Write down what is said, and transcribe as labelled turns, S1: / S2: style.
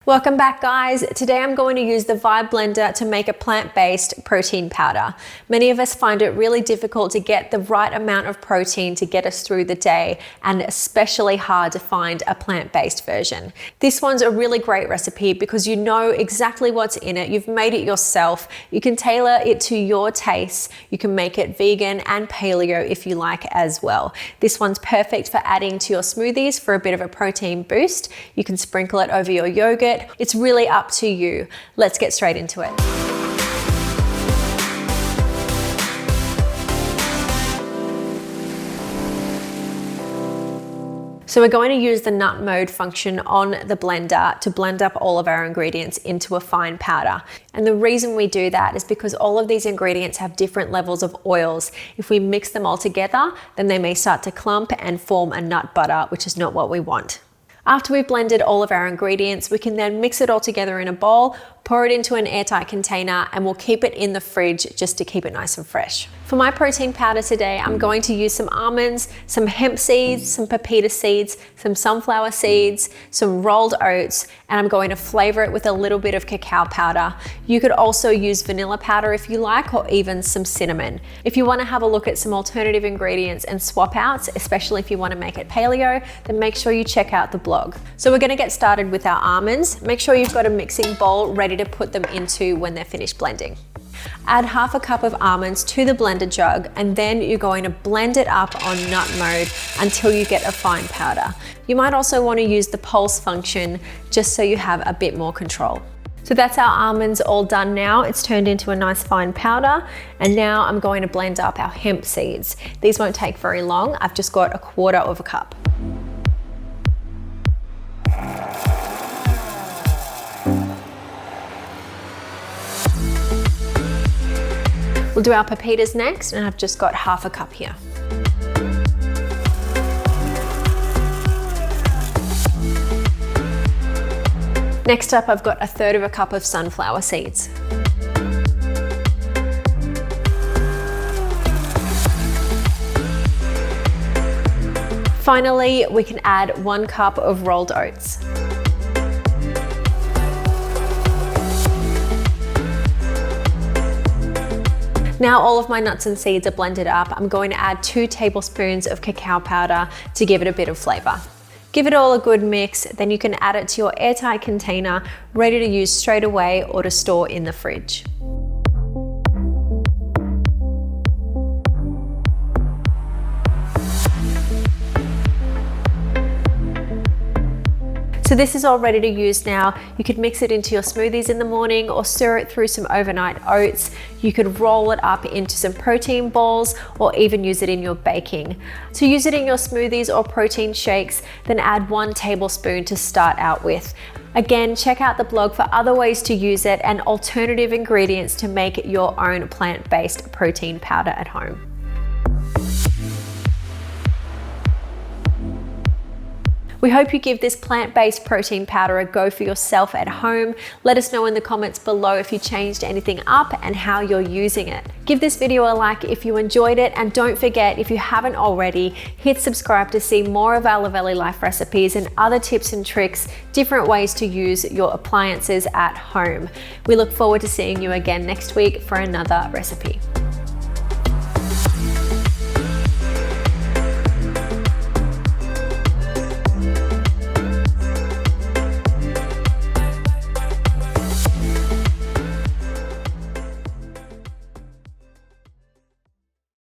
S1: Welcome back, guys. Today I'm going to use the Vibe blender to make a plant-based protein powder. Many of us find it really difficult to get the right amount of protein to get us through the day, and especially hard to find a plant-based version. This one's a really great recipe because you know exactly what's in it. You've made it yourself. You can tailor it to your tastes. You can make it vegan and paleo if you like as well. This one's perfect for adding to your smoothies for a bit of a protein boost. You can sprinkle it over your yogurt. It's really up to you. Let's get straight into it. So we're going to use the nut mode function on the blender to blend up all of our ingredients into a fine powder. And the reason we do that is because all of these ingredients have different levels of oils. If we mix them all together, then they may start to clump and form a nut butter, which is not what we want. After we've blended all of our ingredients, we can then mix it all together in a bowl, pour it into an airtight container, and we'll keep it in the fridge just to keep it nice and fresh. For my protein powder today, I'm going to use some almonds, some hemp seeds, some pepita seeds, some sunflower seeds, some rolled oats, and I'm going to flavor it with a little bit of cacao powder. You could also use vanilla powder if you like, or even some cinnamon. If you want to have a look at some alternative ingredients and swap outs, especially if you want to make it paleo, then make sure you check out the blog. So we're going to get started with our almonds. Make sure you've got a mixing bowl ready to put them into when they're finished blending. Add half a cup of almonds to the blender jug, and then you're going to blend it up on nut mode until you get a fine powder. You might also want to use the pulse function just so you have a bit more control. So that's our almonds all done now. It's turned into a nice fine powder, and now I'm going to blend up our hemp seeds. These won't take very long. I've just got 1/4 of a cup. We'll do our pepitas next, and I've just got half a cup here. Next up, I've got 1/3 of a cup of sunflower seeds. Finally, we can add 1 cup of rolled oats. Now all of my nuts and seeds are blended up. I'm going to add 2 tablespoons of cacao powder to give it a bit of flavor. Give it all a good mix, then you can add it to your airtight container, ready to use straight away or to store in the fridge. So this is all ready to use now. You could mix it into your smoothies in the morning or stir it through some overnight oats. You could roll it up into some protein balls or even use it in your baking. To use it in your smoothies or protein shakes, then add 1 tablespoon to start out with. Again, check out the blog for other ways to use it and alternative ingredients to make your own plant-based protein powder at home. We hope you give this plant-based protein powder a go for yourself at home. Let us know in the comments below if you changed anything up and how you're using it. Give this video a like if you enjoyed it, and don't forget, if you haven't already, hit subscribe to see more of our Luvele life recipes and other tips and tricks, different ways to use your appliances at home. We look forward to seeing you again next week for another recipe.